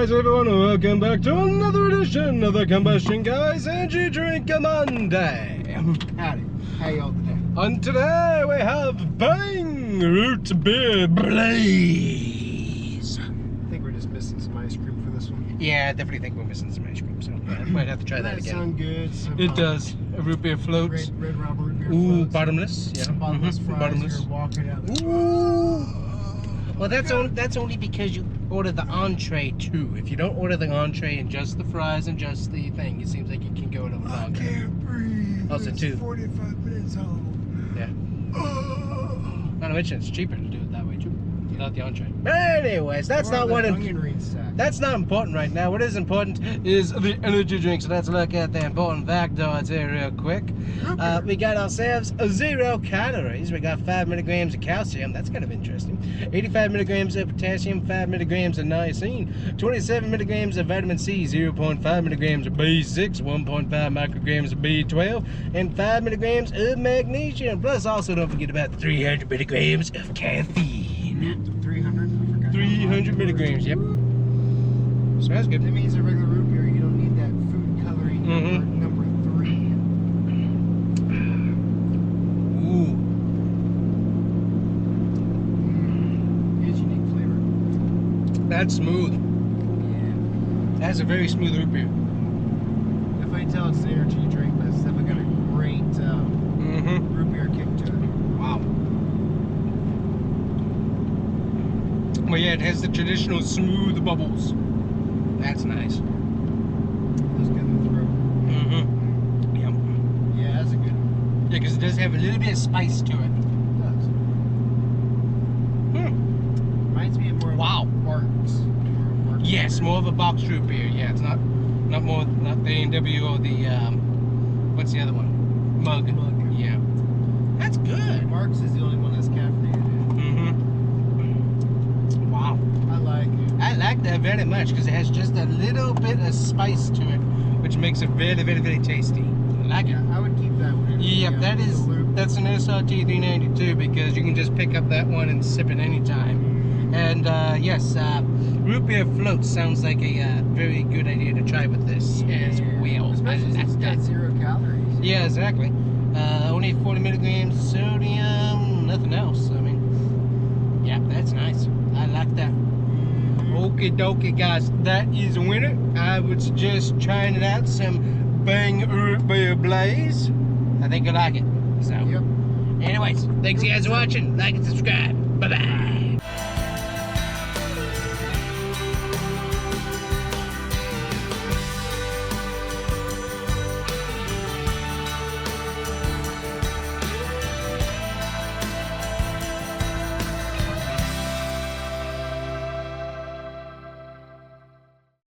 Guys, everyone, welcome back to another edition of the Combustion Guys Energy Drink Monday. Howdy. How y'all today? And today we have Bang Root Beer Blaze. I think we're just missing some ice cream for this one. Yeah, I definitely think we're missing some ice cream, so yeah, might have to try that again. Sound good. Some, it does. A root beer floats. Red Robber root beer Ooh, floats. bottomless. Yeah. Some bottomless fries. Bottomless. You're walking out the Ooh. Well, that's only because you order the entree too. If you don't order the entree and just the fries and just the thing, it seems like you can go a little longer. I can't breathe. Also, it's too. 45 minutes home. Yeah. Not to mention, it's cheaper to do it that way too, without the entree. But anyways, that's not what. That's not important right now. What is important is the energy drink. So let's look at the important factoids here real quick. We got ourselves 0 calories. We got 5 milligrams of calcium. That's kind of interesting. 85 milligrams of potassium, 5 milligrams of niacin, 27 milligrams of vitamin C, 0.5 milligrams of B6, 1.5 micrograms of B12, and 5 milligrams of magnesium. Plus, also don't forget about the 300 milligrams of caffeine. 300? I forgot. 300 milligrams, yep. Smells good. That means a regular root beer, you don't need that food coloring number 3. Ooh. It's unique flavor. That's smooth. Yeah. That's a very smooth root beer. Definitely tell it's an energy drink, but it's definitely got a great root beer kick to it. Wow. Well, yeah, it has the traditional smooth bubbles. That's nice. That's good in the throat. Yep. Yeah, that's a good one. Yeah, because it does have a little bit of spice to it. It does. Reminds me of more Wow. Barks. Yes, more of a box root beer. Yeah, it's not the A&W or the what's the other one? Mug. Yeah. That's good. Barks is the only one that's caffeinated. Wow. I like it. I like that very much because it has just a little bit of spice to it, which makes it very, very, very tasty. I like it. I would keep that one. Yep, that's an SRT 392 because you can just pick up that one and sip it anytime. And yes, root beer float sounds like a very good idea to try with this as well. Especially since it's got 0 calories. Yeah, exactly. Only 40 milligrams of sodium, nothing else. I mean, yeah, that's nice. I like that. Okie dokie, guys, that is a winner. I would suggest trying it out. Some Bang Root Beer Blaze. I think you'll like it. So, anyways, thanks you guys for watching. Like and subscribe. Bye bye.